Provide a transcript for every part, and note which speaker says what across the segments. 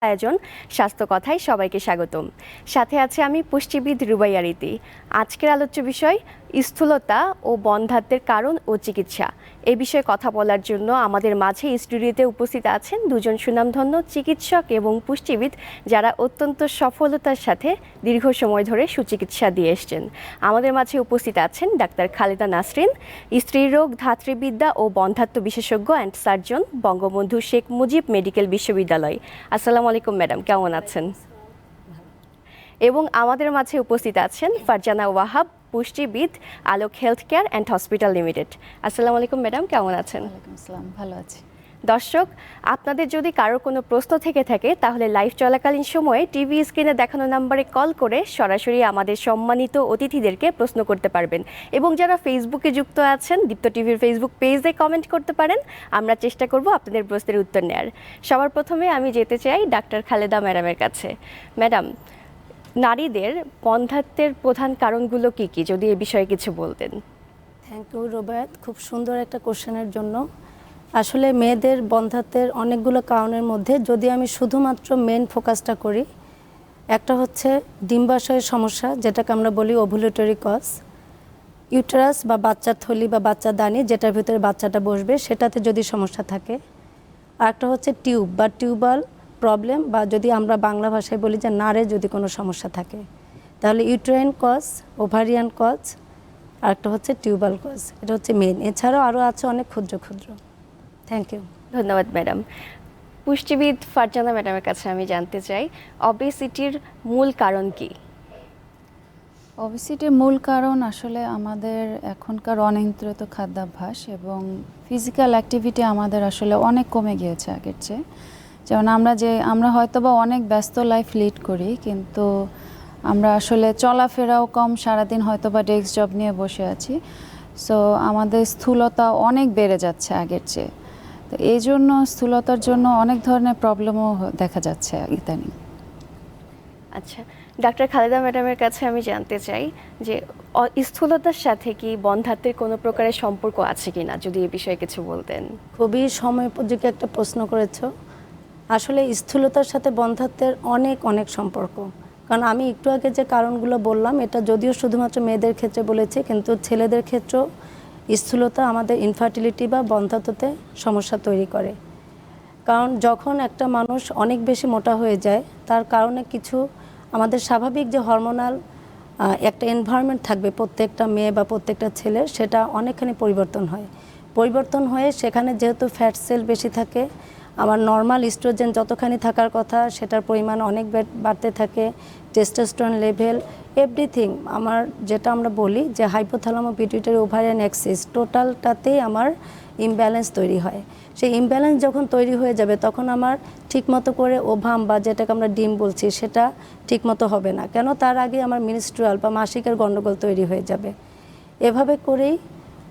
Speaker 1: আয়োজন স্বাস্থ্য কথায় সবাইকে স্বাগতম। সাথে আছে আমি পুষ্টিবিদ রুবাইয়া রীতি। আজকের আলোচ্য বিষয় স্থূলতা ও বন্ধ্যাত্বের কারণ ও চিকিৎসা। এই বিষয়ে কথা বলার জন্য আমাদের মাঝে স্টুডিওতে উপস্থিত আছেন দুজন সুনামধন্য চিকিৎসক এবং পুষ্টিবিদ, যারা অত্যন্ত সফলতার সাথে দীর্ঘ সময় ধরে সুচিকিৎসা দিয়ে এসছেন। আমাদের মাঝে উপস্থিত আছেন ডাক্তার খালেদা নাসরিন, স্ত্রীরোগ, ধাত্রীবিদ্যা ও বন্ধ্যাত্ব বিশেষজ্ঞ and surgeon, Bangabandhu Sheikh Mujib medical বিশ্ববিদ্যালয়। আসসালামু আলাইকুম ম্যাডাম, কেমন আছেন? এবং আমাদের মাঝে উপস্থিত আছেন ফারজানা ওয়াহাব, পুষ্টিবিদ, আলোক health care and hospital limited. আসসালামু আলাইকুম ম্যাডাম, কেমন আছেন?
Speaker 2: ওয়ালাইকুম আসসালাম, ভালো আছি।
Speaker 1: দর্শক, আপনাদের যদি কারো কোনো প্রশ্ন থেকে থাকে তাহলে লাইভ চলাকালীন সময়ে টিভি স্ক্রিনে দেখানো নাম্বারে কল করে সরাসরি আমাদের সম্মানিত অতিথিদেরকে প্রশ্ন করতে পারবেন। এবং যারা ফেসবুকে যুক্ত আছেন, দীপ্ত টিভির ফেসবুক পেজে কমেন্ট করতে পারেন। আমরা চেষ্টা করব আপনাদের প্রশ্নের উত্তর নেয়ার। সবার প্রথমে আমি যেতে চাই ডাক্তার খালেদা ম্যাডামের কাছে। ম্যাডাম, নারীদের বন্ধ্যাত্বের প্রধান কারণগুলো কি কি, যদি এ বিষয়ে কিছু বলতেন।
Speaker 2: থ্যাংক ইউ রোবায়াত, খুব সুন্দর একটা কোশ্চেনের জন্য। আসলে মেয়েদের বন্ধ্যাত্বের অনেকগুলো কারণের মধ্যে যদি আমি শুধুমাত্র মেন ফোকাসটা করি, একটা হচ্ছে ডিম্বাশয়ের সমস্যা, যেটাকে আমরা বলি ওভুলেটরি কজ। ইউটারাস বা বাচ্চার থলি বা বাচ্চা দানি, যেটার ভিতরে বাচ্চাটা বসবে, সেটাতে যদি সমস্যা থাকে। আর একটা হচ্ছে টিউব বা টিউবাল প্রবলেম, বা যদি আমরা বাংলা ভাষায় বলি যে নাড়ে যদি কোনো সমস্যা থাকে, তাহলে ইউটেরাইন কজ, ওভারিয়ান কজ, আর একটা হচ্ছে টিউবাল কজ। এটা হচ্ছে মেন। এছাড়াও আরও আছে অনেক ক্ষুদ্র ক্ষুদ্র। Thank you.
Speaker 1: ধন্যবাদ ম্যাডাম। পুষ্টিবিদ ফারজানা ম্যাডামের কাছে আমি জানতে চাই, অবেসিটির মূল কারণ কি?
Speaker 3: ওবেসিটির মূল কারণ আসলে আমাদের এখনকার অনিয়ন্ত্রিত খাদ্যাভ্যাস এবং ফিজিক্যাল অ্যাক্টিভিটি আমাদের আসলে অনেক কমে গিয়েছে আগের চেয়ে। যেমন আমরা হয়তোবা অনেক ব্যস্ত লাইফ লিড করি, কিন্তু আমরা আসলে চলাফেরাও কম, সারাদিন হয়তোবা ডেস্ক জব নিয়ে বসে আছি। সো আমাদের স্থূলতা অনেক বেড়ে যাচ্ছে আগের চেয়ে। তো এই জন্য স্থূলতার জন্য অনেক ধরনের প্রবলেমও দেখা যাচ্ছে ইদানিং।
Speaker 1: আচ্ছা, ডাক্তার খালেদা ম্যাডামের কাছে আমি জানতে চাই যে স্থূলতার সাথে কি বন্ধ্যাত্বের কোনো প্রকারের সম্পর্ক আছে কিনা, যদি এই বিষয়ে কিছু বলতেন।
Speaker 2: খুবই সময়োপযোগী একটা প্রশ্ন করেছ। আসলে স্থূলতার সাথে বন্ধ্যাত্বের অনেক অনেক সম্পর্ক। কারণ আমি একটু আগে যে কারণগুলো বললাম, এটা যদিও শুধুমাত্র মেয়েদের ক্ষেত্রে বলেছি, কিন্তু ছেলেদের ক্ষেত্রেও স্থূলতা আমাদের ইনফার্টিলিটি বা বন্ধ্যাত্বতে সমস্যা তৈরি করে। কারণ যখন একটা মানুষ অনেক বেশি মোটা হয়ে যায়, তার কারণে কিছু আমাদের স্বাভাবিক যে হরমোনাল একটা এনভায়রনমেন্ট থাকবে প্রত্যেকটা মেয়ে বা প্রত্যেকটা ছেলে, সেটা অনেকখানি পরিবর্তন হয়ে সেখানে যেহেতু ফ্যাট সেল বেশি থাকে, আমার নর্মাল ইস্ট্রোজেন যতখানি থাকার কথা সেটার পরিমাণ অনেক বাড়তে থাকে, টেস্টোস্টেরন লেভেল, এভরিথিং, আমার যেটা আমরা বলি যে হাইপোথ্যালামো পিটুইটারি ওভারিয়ান অ্যাক্সিস, টোটালটাতেই আমার ইমব্যালেন্স তৈরি হয়। সেই ইমব্যালেন্স যখন তৈরি হয়ে যাবে, তখন আমার ঠিকমতো করে ওভাম বা যেটাকে আমরা ডিম বলছি, সেটা ঠিকমতো হবে না। কেন? তার আগে আমার মিনস্ট্রুয়াল বা মাসিকের গণ্ডগোল তৈরি হয়ে যাবে। এভাবে করেই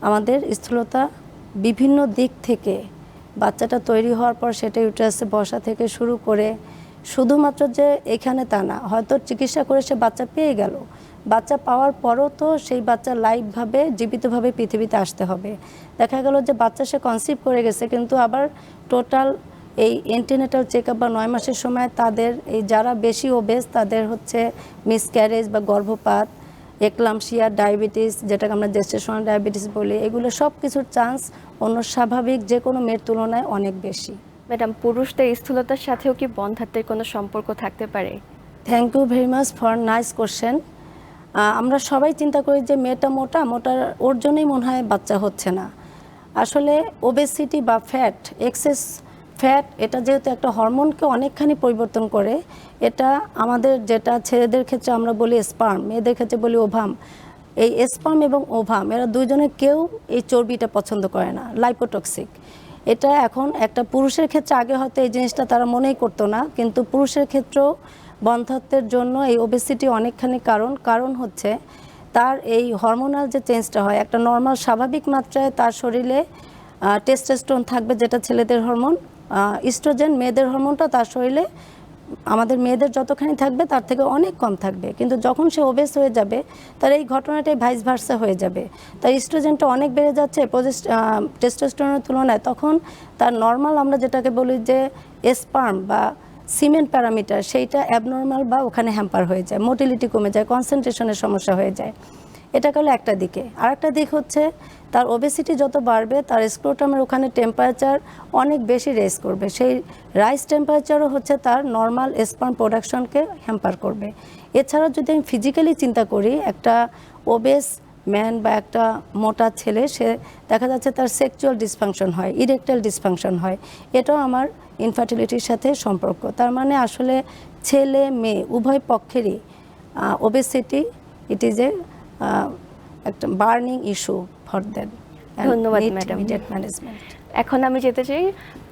Speaker 2: আমাদের স্থূলতা বিভিন্ন দিক থেকে, বাচ্চাটা তৈরি হওয়ার পর সেটা ইউটারাসে বসা থেকে শুরু করে, শুধুমাত্র যে এখানে তা না, হয়তো চিকিৎসা করে সে বাচ্চা পেয়ে গেল, বাচ্চা পাওয়ার পরও তো সেই বাচ্চা লাইভভাবে জীবিতভাবে পৃথিবীতে আসতে হবে। দেখা গেল যে বাচ্চা সে কনসিভ করে গেছে, কিন্তু আবার টোটাল এই এন্টিনেটাল চেক আপ বা 9 মাসের সময় তাদের এই যারা বেশি ওবেস, তাদের হচ্ছে মিসক্যারেজ বা গর্ভপাত, একলামশিয়া, ডায়াবেটিস, যেটাকে আমরা জেস্টেশনাল ডায়াবেটিস বলি, এগুলো সব কিছুর চান্স অন্য স্বাভাবিক যে কোনো মেয়ের তুলনায় অনেক বেশি।
Speaker 1: ম্যাডাম, পুরুষদের স্থূলতার সাথেও কি বন্ধ্যাত্বের কোনো সম্পর্ক থাকতে পারে?
Speaker 2: Thank you very much for nice question. আমরা সবাই চিন্তা করি যে মেয়েটা মোটার ওর জন্যই মনে হয় বাচ্চা হচ্ছে না। আসলে ওবেসিটি বা ফ্যাট, এক্সেস ফ্যাট, এটা যেহেতু একটা হরমোনকে অনেকখানি পরিবর্তন করে, এটা আমাদের যেটা ছেলেদের ক্ষেত্রে আমরা বলি স্পার্ম, মেয়েদের ক্ষেত্রে বলি ওভাম, এই স্পার্ম এবং ওভাম এরা দুইজনে কেউ এই চর্বিটা পছন্দ করে না, লাইপোটক্সিক। এটা এখন একটা পুরুষের ক্ষেত্রে আগে হয়তো এই জিনিসটা তারা মনেই করতো না, কিন্তু পুরুষের ক্ষেত্রেও বন্ধ্যাত্বের জন্য এই ওবেসিটি অনেকখানি কারণ হচ্ছে তার এই হরমোনাল যে চেঞ্জটা হয়। একটা নর্মাল স্বাভাবিক মাত্রায় তার শরীরে টেস্টোস্টেরন থাকবে, যেটা ছেলেদের হরমোন, ইস্ট্রোজেন মেয়েদের হরমোনটা তার শরীরে আমাদের মেয়েদের যতখানি থাকবে তার থেকে অনেক কম থাকবে। কিন্তু যখন সে ওবেস হয়ে যাবে, তার এই ঘটনাটাই ভাইস ভার্সা হয়ে যাবে। তার ইস্ট্রোজেনটা অনেক বেড়ে যাচ্ছে টেস্টোস্টেরনের তুলনায়, তখন তার নর্মাল আমরা যেটাকে বলি যে স্পার্ম বা সিমেন্ট প্যারামিটার সেইটা অ্যাবনর্মাল বা ওখানে হ্যাম্পার হয়ে যায়, মোটিলিটি কমে যায়, কনসেন্ট্রেশনের সমস্যা হয়ে যায়। এটা গেল একটা দিকে। আরেকটা দিক হচ্ছে তার ওবেসিটি যত বাড়বে তার স্ক্রোটামের ওখানে টেম্পারেচার অনেক বেশি রেজ করবে, সেই রাইজ টেম্পারেচারও হচ্ছে তার নর্মাল স্পার্ম প্রোডাকশনকে হ্যাম্পার করবে। এছাড়া যদি আমি ফিজিক্যালি চিন্তা করি, একটা ওবেস ম্যান বা একটা মোটা ছেলে, সে দেখা যাচ্ছে তার সেক্সুয়াল ডিসফাংশন হয়, ইরেকটাইল ডিসফাংশন হয়, এটাও আমার ইনফার্টিলিটির সাথে সম্পর্ক। তার মানে আসলে ছেলে মেয়ে উভয় পক্ষেরই ওবেসিটি ইট ইজ এ একটা বার্নিং ইস্যু ফর দ্যাট।
Speaker 1: ধন্যবাদ, ম্যাডাম।
Speaker 2: ম্যানেজমেন্ট।
Speaker 1: এখন আমি যেতে চাই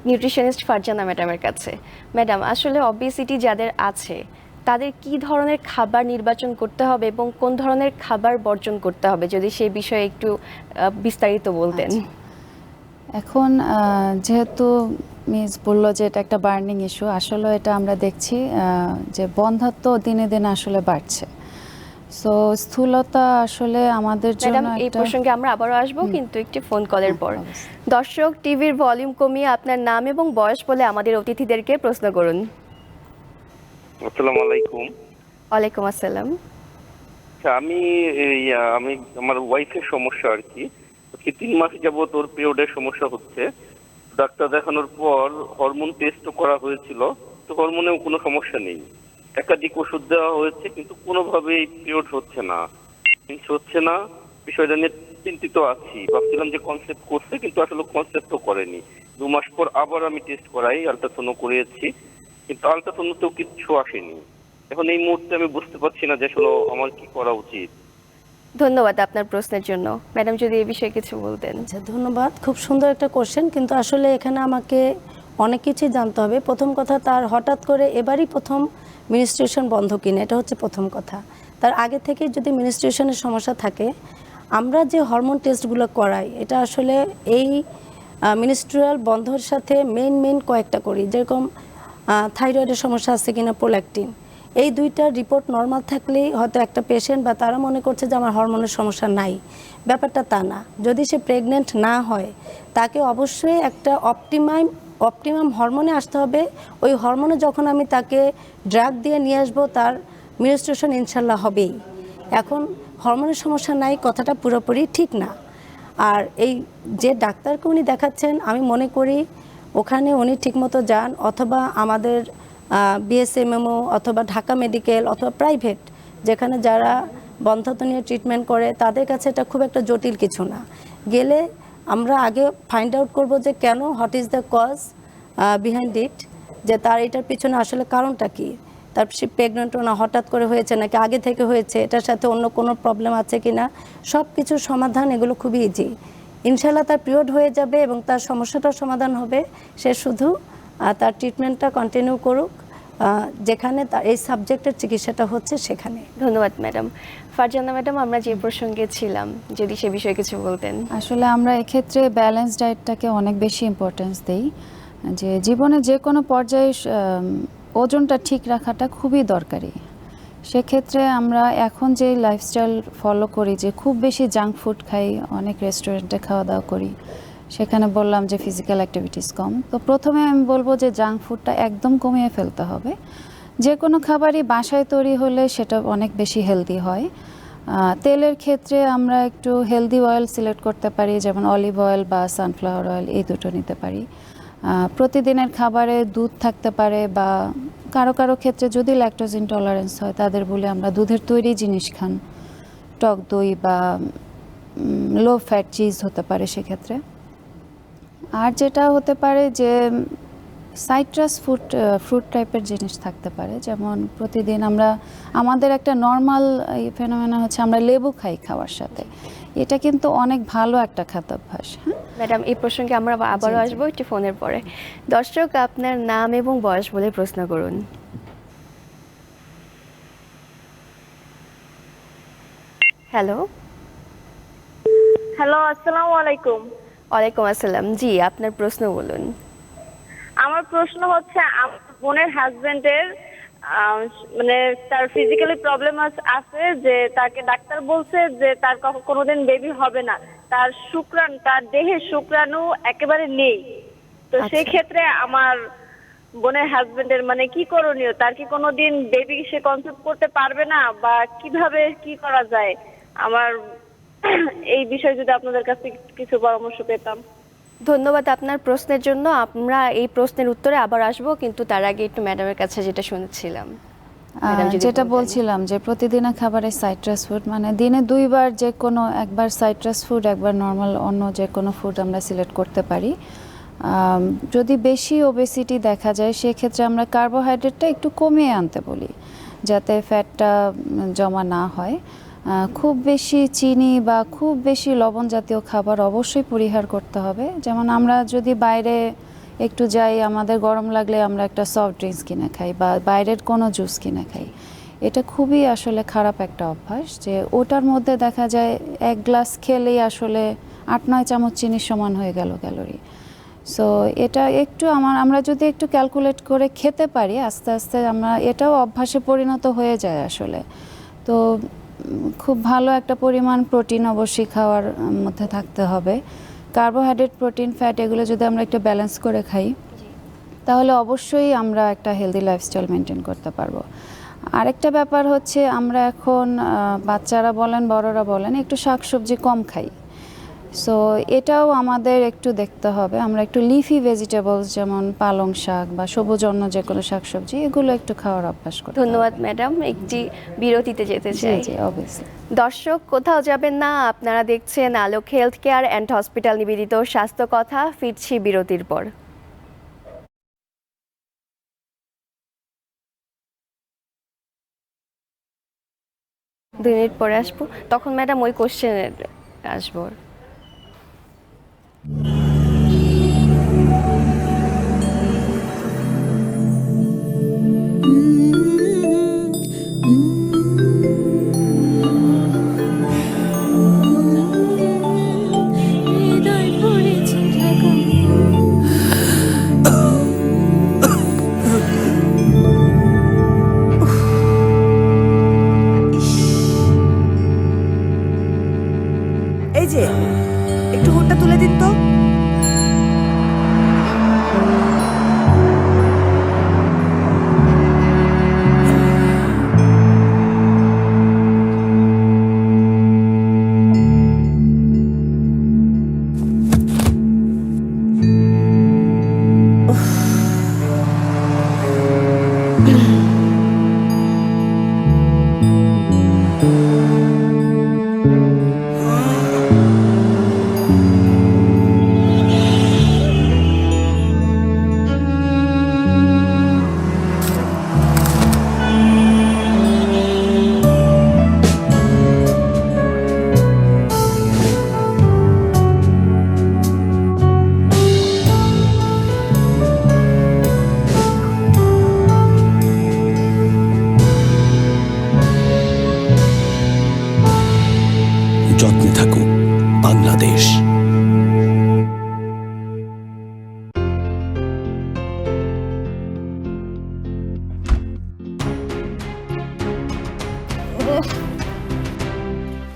Speaker 1: নিউট্রিশনিস্ট ফারজানা ম্যাডামের কাছে। ম্যাডাম, আসলে অবেসিটি যাদের আছে তাদের কি ধরনের খাবার নির্বাচন করতে হবে এবং কোন ধরনের খাবার বর্জন করতে হবে, যদি সেই বিষয়ে একটু বিস্তারিত বলতেন।
Speaker 3: এখন যেহেতু মিস বললো যে এটা একটা বার্নিং ইস্যু, আসলে এটা আমরা দেখছি যে বন্ধ্যাত্ব দিনে দিনে আসলে বাড়ছে। সো স্থূলতা আসলে আমাদের
Speaker 1: ম্যাডাম,
Speaker 3: জন্য
Speaker 1: এই
Speaker 3: একটা
Speaker 1: প্রসঙ্গে আমরা আবারও আসবো, কিন্তু একটি ফোন কলের পর।
Speaker 3: অবশ্যই।
Speaker 1: দর্শক, টিভির ভলিউম কমিয়ে আপনার নাম এবং বয়স বলে আমাদের অতিথিদেরকে প্রশ্ন করুন।
Speaker 4: আসসালামু আলাইকুম।
Speaker 1: ওয়ালাইকুম আসসালাম।
Speaker 4: আচ্ছা, আমি আমার ওয়াইফের সমস্যা আর কি 3 মাস যাবত ওর পিরিয়ডের সমস্যা হচ্ছে। ডাক্তার দেখানোর পর হরমোন টেস্টও করা হয়েছিল, তো হরমোনেও কোনো সমস্যা নেই। একাধিক ওষুধ দেওয়া হয়েছে, কিন্তু কোনোভাবেই পিরিয়ড হচ্ছে না, বিষয়টা নিয়ে চিন্তিত আছি। ভাবছিলাম যে কনসেপ্ট করছে, কিন্তু আসলে কনসেপ্টও করেনি। 2 মাস পর আবার আমি টেস্ট করাই, আলট্রাসাউন্ড করিয়েছি, কিন্তু আলট্রাসাউন্ডেও কিচ্ছু আসেনি। এখন এই মুহূর্তে আমি বুঝতে পারছি না যে আসলে আমার কি করা উচিত।
Speaker 1: ধন্যবাদ আপনার প্রশ্নের জন্য। ম্যাডাম, যদি এই বিষয়ে কিছু বলতেন।
Speaker 2: আচ্ছা, ধন্যবাদ। খুব সুন্দর একটা কোশ্চেন, কিন্তু আসলে এখানে আমাকে অনেক কিছুই জানতে হবে। প্রথম কথা, তার হঠাৎ করে এবারই প্রথম মিনিস্ট্রেশন বন্ধ কিনা, এটা হচ্ছে প্রথম কথা। তার আগে থেকে যদি মিনিস্ট্রেশনের সমস্যা থাকে, আমরা যে হরমোন টেস্টগুলো করাই এটা আসলে এই মিনিস্ট্রিয়াল বন্ধর সাথে মেইন কয়েকটা করি, যেরকম থাইরয়েডের সমস্যা আছে কিনা, প্রোল্যাকটিন, এই দুইটা রিপোর্ট নর্মাল থাকলেই হয়তো একটা পেশেন্ট বা তারা মনে করছে যে আমার হরমোনের সমস্যা নাই। ব্যাপারটা তা না। যদি সে প্রেগনেন্ট না হয়, তাকে অবশ্যই একটা অপটিমাম হরমোনে আসতে হবে। ওই হরমোনে যখন আমি তাকে ড্রাগ দিয়ে নিয়ে আসবো, তার মিনিস্ট্রেশন ইনশাল্লাহ হবেই। এখন হরমোনের সমস্যা নাই কথাটা পুরোপুরি ঠিক না। আর এই যে ডাক্তারকে উনি দেখাচ্ছেন, আমি মনে করি ওখানে উনি ঠিকমতো যান, অথবা আমাদের বিএসএমএমও অথবা ঢাকা মেডিকেল অথবা প্রাইভেট যেখানে যারা বন্ধ্যাত্ব নিয়ে ট্রিটমেন্ট করে, তাদের কাছে এটা খুব একটা জটিল কিছু না। গেলে আমরা আগে ফাইন্ড আউট করব যে কেন, what is the cause behind it, যে তার এটার পিছনে আসলে কারণটা কি। তার সে প্রেগনেন্টও না, হঠাৎ করে হয়েছে নাকি আগে থেকে হয়েছে, এটার সাথে অন্য কোনো প্রবলেম আছে কি না, সব কিছুর সমাধান এগুলো খুবই ইজি। ইনশাল্লাহ তার পিরিয়ড হয়ে যাবে এবং তার সমস্যাটার সমাধান হবে। সে শুধু তার ট্রিটমেন্টটা কন্টিনিউ করুক যেখানে তার এই সাবজেক্টের চিকিৎসাটা হচ্ছে সেখানে।
Speaker 1: ধন্যবাদ ম্যাডাম। ফারজানা ম্যাডাম, আমরা যে প্রসঙ্গে ছিলাম, যদি সে বিষয়ে কিছু বলতেন।
Speaker 3: আসলে আমরা এক্ষেত্রে ব্যালেন্স ডায়েটটাকে অনেক বেশি ইম্পর্টেন্স দেই। যে জীবনে যে কোনো পর্যায়ে ওজনটা ঠিক রাখাটা খুবই দরকারি। সেক্ষেত্রে আমরা এখন যে লাইফস্টাইল ফলো করি, যে খুব বেশি জাঙ্ক ফুড খাই, অনেক রেস্টুরেন্টে খাওয়া দাওয়া করি, সেখানে বললাম যে ফিজিক্যাল অ্যাক্টিভিটিস কম। তো প্রথমে আমি বলবো যে জাঙ্ক ফুডটা একদম কমিয়ে ফেলতে হবে। যে কোনো খাবারই বাসায় তৈরি হলে সেটা অনেক বেশি হেলদি হয়। তেলের ক্ষেত্রে আমরা একটু হেলদি অয়েল সিলেক্ট করতে পারি, যেমন অলিভ অয়েল বা সানফ্লাওয়ার অয়েল, এই দুটো নিতে পারি। প্রতিদিনের খাবারে দুধ থাকতে পারে, বা কারো কারো ক্ষেত্রে যদি ল্যাকটোজ ইনটলারেন্স হয় তাদের বলে আমরা দুধের তৈরি জিনিস খান, টক দই বা লো ফ্যাট চিজ হতে পারে সেক্ষেত্রে। আর যেটা হতে পারে যে সাইট্রাস ফ্রুট টাইপের জিনিস থাকতে পারে, যেমন প্রতিদিন আমাদের একটা নর্মাল ফেনোমেনা হচ্ছে আমরা লেবু খাই খাওয়ার সাথে, এটা কিন্তু অনেক ভালো একটা খাদ্যাভ্যাস। হ্যাঁ
Speaker 1: ম্যাডাম, এই প্রসঙ্গে আমরা আবারও আসবো একটি ফোনের পরে। দর্শক, আপনার নাম এবং বয়স বলে প্রশ্ন করুন। হ্যালো।
Speaker 5: হ্যালো, আসসালামু আলাইকুম।
Speaker 1: ওয়ালাইকুম আসসালাম। জি, আপনার প্রশ্ন বলুন।
Speaker 5: আমার প্রশ্ন হচ্ছে, আমার বোনের হাজবেন্ডের মানে তার ফিজিক্যালি প্রবলেম আছে, যে তাকে ডাক্তার বলছে যে তার কোনোদিন বেবি হবে না, তার দেহে শুক্রাণু একেবারে নেই। তো
Speaker 1: আচ্ছা।
Speaker 5: সেই ক্ষেত্রে আমার বোনের হাজবেন্ডের মানে কি করণীয়? তার কি কোনোদিন বেবি সে কনসেপ্ট করতে পারবে না, বা কিভাবে কি করা যায়? আমার এই বিষয়ে যদি আপনাদের কাছে কিছু পরামর্শ পেতাম।
Speaker 1: ধন্যবাদ আপনার প্রশ্নের জন্য। আমরা এই প্রশ্নের উত্তরে আবার আসব, কিন্তু তার আগে একটু ম্যাডামের কাছে যেটা শুনেছিলাম ম্যাডাম যদি
Speaker 3: যেটা
Speaker 1: বলতেন।
Speaker 3: বলছিলাম যে প্রতিদিনের খাবারে সাইট্রাস ফুড, মানে দিনে 2বার যে কোনো একবার সাইট্রাস ফুড, একবার নর্মাল অন্য যে কোনো ফুড আমরা সিলেক্ট করতে পারি। যদি বেশি ওবেসিটি দেখা যায় সেক্ষেত্রে আমরা কার্বোহাইড্রেটটা একটু কমিয়ে আনতে বলি, যাতে ফ্যাটটা জমা না হয়। খুব বেশি চিনি বা খুব বেশি লবণ জাতীয় খাবার অবশ্যই পরিহার করতে হবে। যেমন আমরা যদি বাইরে একটু যাই, আমাদের গরম লাগলে আমরা একটা সফট ড্রিঙ্কস কিনে খাই বা বাইরের কোনো জুস কিনে খাই। এটা খুবই আসলে খারাপ একটা অভ্যাস, যে ওটার মধ্যে দেখা যায় 1 গ্লাস খেলেই আসলে 8-9 চামচ চিনির সমান হয়ে গেল ক্যালোরি। সো এটা একটু আমরা যদি একটু ক্যালকুলেট করে খেতে পারি, আস্তে আস্তে আমরা এটাও অভ্যাসে পরিণত হয়ে যায় আসলে। তো খুব ভালো একটা পরিমাণ প্রোটিন অবশ্যই খাওয়ার মধ্যে থাকতে হবে। কার্বোহাইড্রেট, প্রোটিন, ফ্যাট এগুলো যদি আমরা একটু ব্যালেন্স করে খাই, তাহলে অবশ্যই আমরা একটা হেলদি লাইফস্টাইল মেনটেন করতে পারবো। আরেকটা ব্যাপার হচ্ছে, আমরা এখন বাচ্চারা বলেন বড়রা বলেন একটু শাকসবজি কম খাই। সো এটাও আমাদের একটু দেখতে হবে। আমরা একটু লিফি ভেজিটেবলস যেমন পালং শাক বা সবুজ অন্য যে কোনো শাকসবজি এগুলো একটু খাওয়ার অভ্যাস করতে হবে।
Speaker 1: ধন্যবাদ ম্যাডাম। একটি বিরতিতে যেতে
Speaker 3: জি
Speaker 1: চাই।
Speaker 3: জি, অবভিয়াসলি।
Speaker 1: দর্শক, কোথাও যাবেন না, আপনারা দেখছেন আলোক হেলথ কেয়ার অ্যান্ড হসপিটাল নিবেদিত স্বাস্থ্য কথা। ফিরছি বিরতির পর। 2 মিনিট পরে আসবো, তখন ম্যাডাম ওই কোশ্চেনে আসবো।
Speaker 6: এই যে একটু হুডটা তুলে দিন তো।
Speaker 7: যত্নে থাকুক বাংলাদেশ।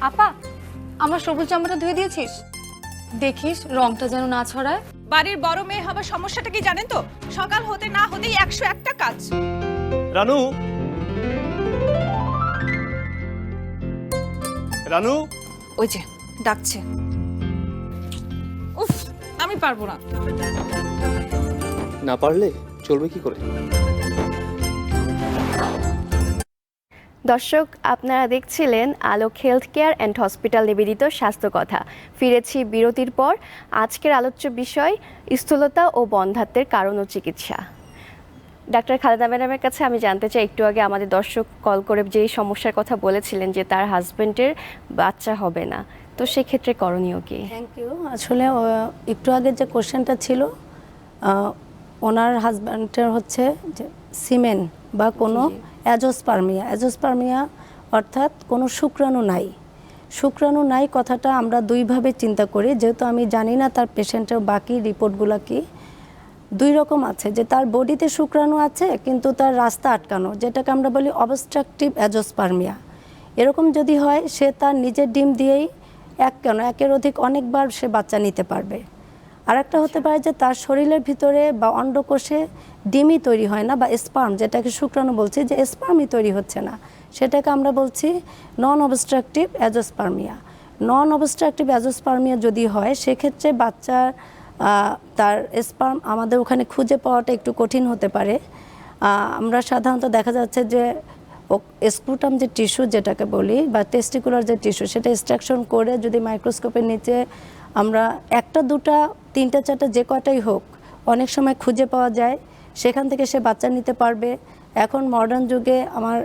Speaker 8: আপা, আমার সবুজ জামাটা ধুয়ে দিয়েছিস? দেখিস রংটা যেন না ছড়ায়।
Speaker 9: বাড়ির বড় মেয়ে হবার সমস্যাটা কি জানেন তো? সকাল হতে না হতেই 101টা কাজ।
Speaker 7: রানু, রানু,
Speaker 9: ওই যে ডাকছে। উফ, আমি পারবো না।
Speaker 7: না পারলে চলবে কি করে?
Speaker 1: দর্শক, আপনারা দেখছিলেন Alok health care and hospital নিবেদিত স্বাস্থ্য কথা। ফিরেছি বিরতির পর। আজকের আলোচ্য বিষয় স্থূলতা ও বন্ধ্যাত্বের কারণ ও চিকিৎসা। ডাক্তার খালেদা ম্যাডামের কাছে আমি জানতে চাই, একটু আগে আমাদের দর্শক কল করে যেই সমস্যার কথা বলেছিলেন যে তার হাজবেন্ডের বাচ্চা হবে না, তো সেক্ষেত্রে করণীয় কি?
Speaker 2: Thank you. আসলে একটু আগে যে কোশ্চেনটা ছিল, ওনার হাজব্যান্ডের হচ্ছে যে সিমেন বা কোনো অ্যাজোস্পার্মিয়া অর্থাৎ কোনো শুক্রাণু নাই। শুক্রাণু নাই কথাটা আমরা দুইভাবে চিন্তা করি, যেহেতু আমি জানি না তার পেশেন্টের বাকি রিপোর্টগুলো কি। 2 রকম আছে, যে তার বডিতে শুক্রাণু আছে কিন্তু তার রাস্তা আটকানো, যেটাকে আমরা বলি অবস্ট্রাকটিভ অ্যাজোস্পার্মিয়া। এরকম যদি হয়, সে তার নিজের ডিম দিয়েই একের অধিক অনেকবার সে বাচ্চা নিতে পারবে। আর একটা হতে পারে যে তার শরীরের ভিতরে বা অন্ডকোষে ডিমই তৈরি হয় না, বা স্পার্ম, যেটাকে শুক্রাণু বলছি, যে স্পার্মই তৈরি হচ্ছে না, সেটাকে আমরা বলছি নন অবস্ট্রাকটিভ অ্যাজোস্পার্মিয়া। নন অবস্ট্রাকটিভ অ্যাজোস্পার্মিয়া যদি হয়, সেক্ষেত্রে বাচ্চার তার স্পার্ম আমাদের ওখানে খুঁজে পাওয়াটা একটু কঠিন হতে পারে। আমরা সাধারণত দেখা যাচ্ছে যে স্ক্রুটাম যে টিস্যু যেটাকে বলি, বা টেস্টিকুলার যে টিস্যু, সেটা এক্সট্রাকশন করে যদি মাইক্রোস্কোপের নিচে আমরা একটা দুটা তিনটা চারটা যে কটাই হোক অনেক সময় খুঁজে পাওয়া যায়, সেখান থেকে সে বাচ্চা নিতে পারবে। এখন মডার্ন যুগে আমার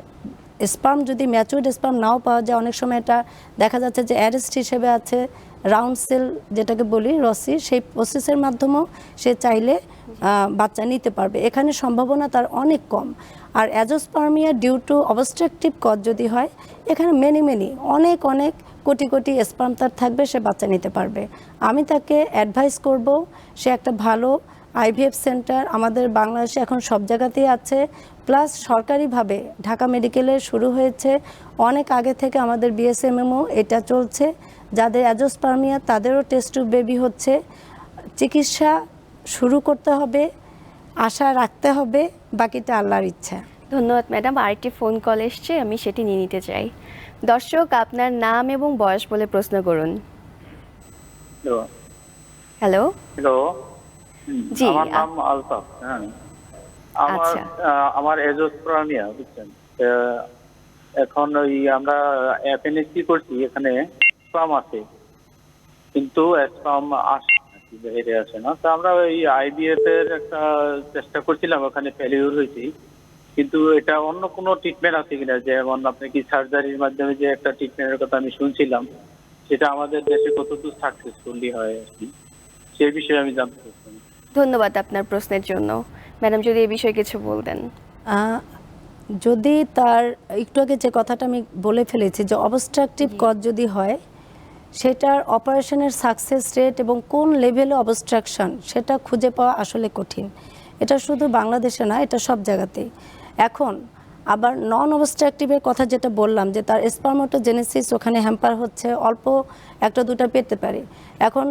Speaker 2: স্পার্ম যদি ম্যাচুরড স্পার্ম নাও পাওয়া যায়, অনেক সময় এটা দেখা যাচ্ছে যে অ্যারেস্ট হিসেবে আছে রাউন্ড সেল যেটাকে বলি রসি, সেই প্রসেসের মাধ্যমেও সে চাইলে বাচ্চা নিতে পারবে। এখানে সম্ভাবনা তার অনেক কম। আর azoospermia due to obstructive cause যদি হয়, এখানে মেনি অনেক কোটি কোটি স্পার্ম তার থাকবে, সে বাচ্চা নিতে পারবে। আমি তাকে অ্যাডভাইস করব সে একটা ভালো আইভিএফ সেন্টার আমাদের বাংলাদেশে এখন সব জায়গাতেই আছে, প্লাস সরকারিভাবে ঢাকা মেডিকেলে শুরু হয়েছে অনেক আগে থেকে, আমাদের বিএসএমএমও এটা চলছে। যাদের অ্যাজোস্পার্মিয়া তাদেরও টেস্ট টিউব বেবি হচ্ছে। চিকিৎসা শুরু করতে হবে, আশা রাখতে হবে, বাকিটা আল্লাহর ইচ্ছা।
Speaker 1: ধন্যবাদ ম্যাডাম। আরেকটি ফোন কল এসছে, আমি সেটি নিয়ে নিতে চাই। দর্শক, আপনার নাম এবং বয়স বলে প্রশ্ন করুন। হ্যালো।
Speaker 10: হ্যালো,
Speaker 1: জি,
Speaker 10: আমার নাম আলতাফ। হ্যাঁ,
Speaker 1: আচ্ছা।
Speaker 10: আমার এজোস্পার্মিয়া, বুঝছেন। এখন ওই আমরা এফএনএসি করছি, এখানে স্পাম আছে কিন্তু স্পাম বেরিয়ে আসে না। তো আমরা ওই আইভিএফ এর একটা চেষ্টা করছিলাম, ওখানে ফেলিউর হয়েছি। কিন্তু এটা অন্য কোনো ট্রিটমেন্ট আছে কিনা, যেমন আপনি কি সার্জারির মাধ্যমে যে একটা ট্রিটমেন্টের কথা আমি শুনছিলাম, সেটা আমাদের দেশে কতটুকু সাকসেসফুলি হয় আর কি, সেই বিষয়ে আমি জানতে চাচ্ছি।
Speaker 1: ধন্যবাদ আপনার প্রশ্নের জন্য। ম্যাডাম, যদি এই বিষয়ে কিছু বলতেন।
Speaker 2: যদি তার একটু আগে যে কথাটা আমি বলে ফেলেছি, যে অবস্ট্রাকটিভ কজ যদি হয়, সেটার অপারেশনের সাকসেস রেট এবং কোন লেভেলে অবস্ট্রাকশন সেটা খুঁজে পাওয়া আসলে কঠিন। এটা শুধু বাংলাদেশে না, এটা সব জায়গাতেই। এখন আবার নন অবস্ট্রাকটিভের কথা যেটা বললাম, যে তার স্পার্মাটোজেনেসিস ওখানে হ্যাম্পার হচ্ছে, অল্প একটা দুটা পেতে পারে। এখন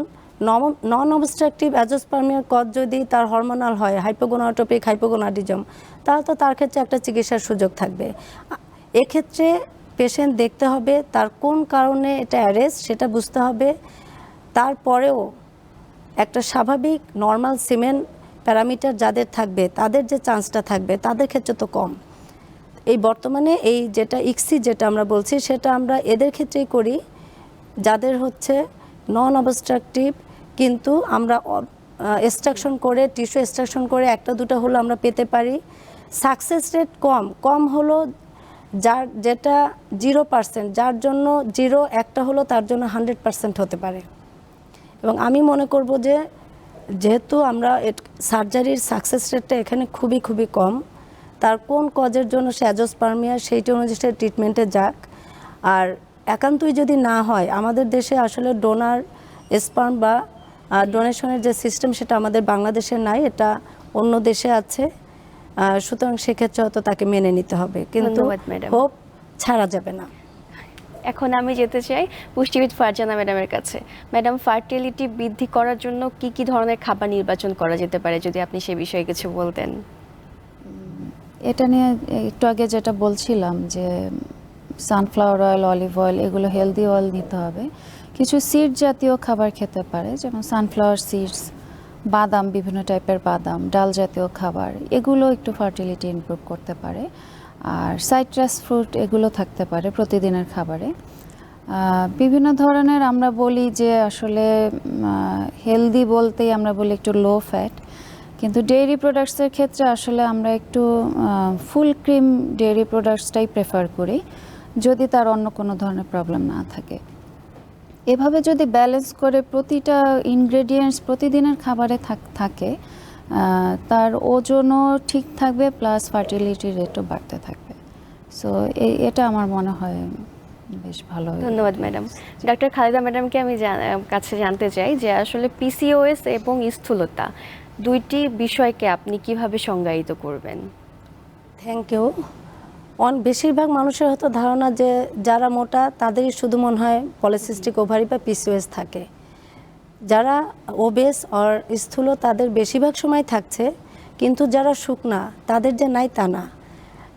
Speaker 2: নন অবস্ট্রাকটিভ অ্যাজোস্পার্মিয়ার কজ যদি তার হরমোনাল হয়, হাইপোগোনাটোপিক হাইপোগোনাডিজম, তাহলে তো তার ক্ষেত্রে একটা চিকিৎসার সুযোগ থাকবে। এক্ষেত্রে পেশেন্ট দেখতে হবে তার কোন কারণে এটা অ্যারেস্ট, সেটা বুঝতে হবে। তারপরেও একটা স্বাভাবিক নর্মাল সিমেন প্যারামিটার যাদের থাকবে, তাদের যে চান্সটা থাকবে, তাদের ক্ষেত্রে তো কম। এই বর্তমানে এই যেটা ইক্সি যেটা আমরা বলছি, সেটা আমরা এদের ক্ষেত্রেই করি যাদের হচ্ছে নন অবস্ট্রাকটিভ, কিন্তু আমরা এক্সট্রাকশন করে, টিস্যু এক্সট্রাকশন করে একটা দুটো হলো আমরা পেতে পারি। সাকসেস রেট কম হলো যার, যেটা 0%, যার জন্য 0 একটা হলো তার জন্য 100% হতে পারে। এবং আমি মনে করব যে যেহেতু আমরা সার্জারির সাকসেস রেটটা এখানে খুবই কম, তার কোন কজের জন্য সে অ্যাজোস্পার্মিয়া, সেইটা অনুযায়ী সে ট্রিটমেন্টে যাক। আর একান্তই যদি না হয়, আমাদের দেশে আসলে ডোনার স্পার্ম বা ডোনেশনের যে সিস্টেম, সেটা আমাদের বাংলাদেশে নাই, এটা অন্য দেশে আছে। সুতরাং সেক্ষেত্রে হয়তো তাকে মেনে নিতে হবে, কিন্তু হোপ ছাড়া যাবে না।
Speaker 1: এখন আমি যেতে চাই পুষ্টিবিদ ফারজানা ম্যাডামের কাছে। ম্যাডাম, ফার্টিলিটি বৃদ্ধি করার জন্য কি ধরনের খাবার নির্বাচন করা যেতে পারে, যদি আপনি সে বিষয়ে কিছু বলতেন।
Speaker 3: এটা নিয়ে একটু আগে যেটা বলছিলাম, যে সানফ্লাওয়ার অয়েল, অলিভ অয়েল, এগুলো হেলদি অয়েল নিতে হবে। কিছু সিড জাতীয় খাবার খেতে পারে, যেমন সানফ্লাওয়ার সিডস, বাদাম, বিভিন্ন টাইপের বাদাম, ডাল জাতীয় খাবার, এগুলো একটু ফার্টিলিটি ইমপ্রুভ করতে পারে। আর সাইট্রাস ফ্রুট, এগুলো থাকতে পারে প্রতিদিনের খাবারে। বিভিন্ন ধরনের আমরা বলি যে আসলে হেলদি বলতেই আমরা বলি একটু লো ফ্যাট, কিন্তু ডেইরি প্রোডাক্টসের ক্ষেত্রে আসলে আমরা একটু ফুল ক্রিম ডেইরি প্রোডাক্টসটাই প্রেফার করি, যদি তার অন্য কোনো ধরনের প্রবলেম না থাকে। এভাবে যদি ব্যালেন্স করে প্রতিটা ইনগ্রেডিয়েন্টস প্রতিদিনের খাবারে থাকে, তার ওজনও ঠিক থাকবে, প্লাস ফার্টিলিটি রেটও বাড়তে থাকবে। সো এটা আমার মনে হয় বেশ ভালো।
Speaker 1: ধন্যবাদ ম্যাডাম। ডক্টর খালেদা ম্যাডামকে আমি কাছে জানতে চাই যে আসলে পিসিওএস এবং স্থূলতা দুইটি বিষয়কে আপনি কিভাবে সংজ্ঞায়িত করবেন?
Speaker 2: Thank you. বেশিরভাগ মানুষের হয়তো ধারণা যে যারা মোটা তাদেরই শুধু মনে হয় পলিসিস্টিক ওভারি বা পিসিওএস থাকে। যারা ওবেস আর স্থূল তাদের বেশিরভাগ সময় থাকছে, কিন্তু যারা শুকনা তাদের যে নাই তা না।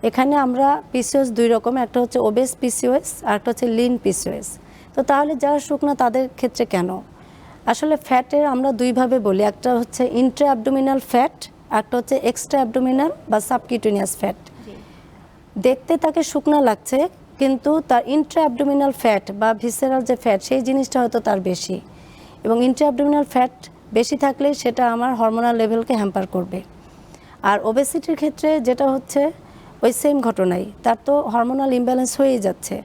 Speaker 2: এখানে আমরা পিসিওএস দুই রকম, একটা হচ্ছে ওবেস পিসিওএস আর একটা হচ্ছে লিন পিসিওএস। তো তাহলে যারা শুকনা তাদের ক্ষেত্রে কেন? আসলে ফ্যাটের আমরা দুইভাবে বলি, একটা হচ্ছে ইন্ট্রা অ্যাবডোমিনাল ফ্যাট, একটা হচ্ছে এক্সট্রা অ্যাবডোমিনাল বা সাবকিউটেনিয়াস ফ্যাট। দেখতে তাকে শুকনা লাগছে, কিন্তু তার ইন্ট্রা অ্যাবডোমিনাল ফ্যাট বা ভিসেরাল যে ফ্যাট সেই জিনিসটা হয়তো তার বেশি, এবং ইন্ট্রা অ্যাবডোমিনাল ফ্যাট বেশি থাকলে সেটা আমার হরমোনাল লেভেলকে হ্যাম্পার করবে। আর ওবেসিটির ক্ষেত্রে যেটা হচ্ছে ওই সেম ঘটনাই, তার তো হরমোনাল ইমব্যালেন্স হয়েই যাচ্ছে,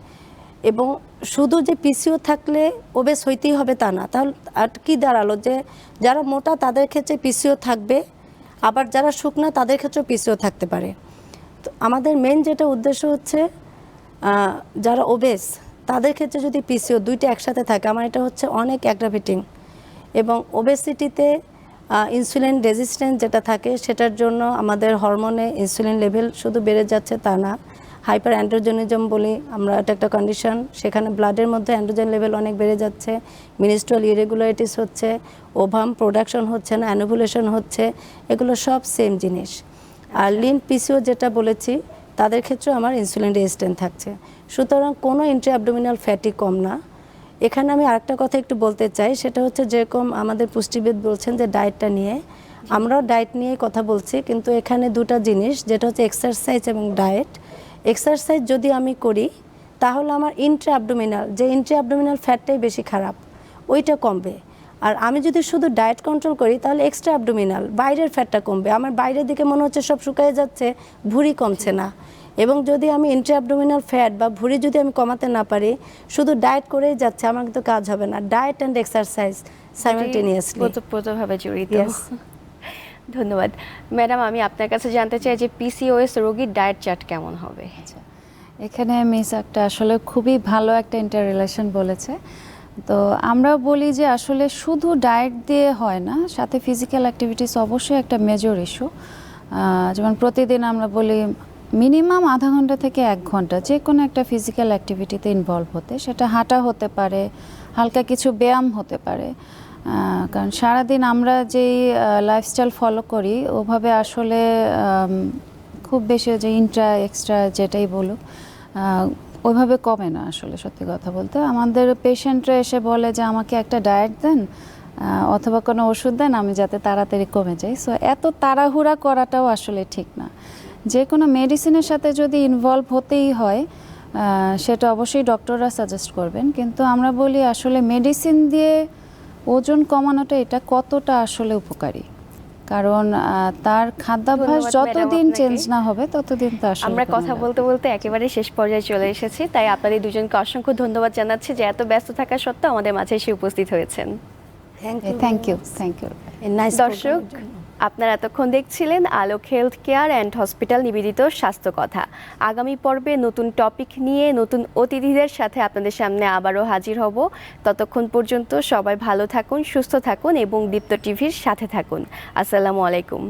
Speaker 2: এবং শুধু যে পিসিও থাকলে ওবেস হইতেই হবে তা না। তাহলে আর কি দাঁড়ালো, যে যারা মোটা তাদের ক্ষেত্রে পিসিও থাকবে, আবার যারা শুকনা তাদের ক্ষেত্রেও পিসিও থাকতে পারে। তো আমাদের মেন যেটা উদ্দেশ্য হচ্ছে যারা ওবেস তাদের ক্ষেত্রে যদি পিসিও দুইটা একসাথে থাকে, আমার এটা হচ্ছে অনেক অ্যাগ্রাভেটিং। এবং ওবেসিটিতে ইনসুলিন রেজিস্ট্যান্স যেটা থাকে সেটার জন্য আমাদের হরমোনে ইনসুলিন লেভেল শুধু বেড়ে যাচ্ছে তা না, হাইপার অ্যান্ড্রোজেনিজম বলি আমরা, এটা একটা কন্ডিশন, সেখানে ব্লাডের মধ্যে অ্যান্ড্রোজেন লেভেল অনেক বেড়ে যাচ্ছে, মিনিস্ট্রাল ইরেগুলারিটিস হচ্ছে, ওভাম প্রোডাকশন হচ্ছে না, অ্যানোভুলেশন হচ্ছে, এগুলো সব সেম জিনিস। আর লিন পিসিও যেটা বলেছি তাদের ক্ষেত্রেও আমার ইনসুলিন রেজিস্ট্যান্স থাকছে। সুতরাং কোনো ইন্ট্রা অ্যাবডোমিনাল ফ্যাটই কম না। এখানে আমি আরেকটা কথা একটু বলতে চাই, সেটা হচ্ছে যেরকম আমাদের পুষ্টিবিদ বলছেন যে ডায়েটটা নিয়ে, আমরাও ডায়েট নিয়ে কথা বলছি, কিন্তু এখানে দুটো জিনিস, যেটা হচ্ছে এক্সারসাইজ এবং ডায়েট। এক্সারসাইজ যদি আমি করি তাহলে আমার ইন্ট্রা অ্যাবডোমিনাল ফ্যাটটাই বেশি খারাপ, ওইটা কমবে। আর আমি যদি শুধু ডায়েট কন্ট্রোল করি তাহলে এক্সট্রা অ্যাবডোমিনাল বাইরের ফ্যাটটা কমবে, আমার বাইরের দিকে মনে হচ্ছে সব শুকিয়ে যাচ্ছে, ভুঁড়ি কমছে না। এবং যদি আমি ইন্ট্রা অ্যাবডোমিনাল ফ্যাট বা ভুঁড়ি যদি আমি কমাতে না পারি, শুধু ডায়েট করেই যাচ্ছে, আমার কিন্তু কাজ হবে না। ডায়েট অ্যান্ড এক্সারসাইজ সাইমালটেনিয়াসলি
Speaker 1: ওতপ্রোতভাবে জড়িত। ধন্যবাদ ম্যাডাম। আমি আপনার কাছে জানতে চাই যে পিসিওএস রোগীর ডায়েট চার্ট কেমন হবে?
Speaker 3: এখানে মিস একটা আসলে খুবই ভালো একটা ইন্টার রিলেশন বলেছে। তো আমরা বলি যে আসলে শুধু ডায়েট দিয়ে হয় না, সাথে ফিজিক্যাল অ্যাক্টিভিটিস অবশ্যই একটা মেজর ইস্যু। যেমন প্রতিদিন আমরা বলি মিনিমাম আধা ঘন্টা থেকে 1 ঘন্টা যে কোনো একটা ফিজিক্যাল অ্যাক্টিভিটিতে ইনভলভ হতে, সেটা হাঁটা হতে পারে, হালকা কিছু ব্যায়াম হতে পারে। কারণ সারাদিন আমরা যেই লাইফস্টাইল ফলো করি ওভাবে আসলে খুব বেশি যে ইন্ট্রা এক্সট্রা যেটাই বলুক ওইভাবে কমে না আসলে। সত্যি কথা বলতে আমাদের পেশেন্টরা এসে বলে যে আমাকে একটা ডায়েট দেন অথবা কোনো ওষুধ দেন আমি যাতে তাড়াতাড়ি কমে যাই। সো এত তাড়াহুড়া করাটাও আসলে ঠিক না। যে কোনো মেডিসিনের সাথে যদি ইনভলভ হতেই হয় সেটা অবশ্যই ডক্টররা সাজেস্ট করবেন, কিন্তু আমরা বলি আসলে মেডিসিন দিয়ে ওজন কমানোটা এটা কতটা আসলে উপকারী, কারণ তার খাদ্যাভ্যাস যতদিন চেঞ্জ না হবে ততদিন তো আসলে
Speaker 1: আমরা কথা বলতে বলতে একেবারে শেষ পর্যায়ে চলে এসেছি, তাই আপনাদের দুজনকে অসংখ্য ধন্যবাদ জানাচ্ছি যে এত ব্যস্ত থাকা সত্ত্বেও আমাদের মাঝে এসে উপস্থিত হয়েছেন।
Speaker 3: Thank you.
Speaker 1: দর্শক, আপনারা এতক্ষণ দেখছিলেন Alok health care and hospital নিবেদিত স্বাস্থ্য কথা। আগামী পর্বে নতুন টপিক নিয়ে নতুন অতিথিদের সাথে আপনাদের সামনে আবারও হাজির হব। ততক্ষণ পর্যন্ত সবাই ভালো থাকুন, সুস্থ থাকুন এবং দীপ্ত টিভির সাথে থাকুন। আসসালামু আলাইকুম।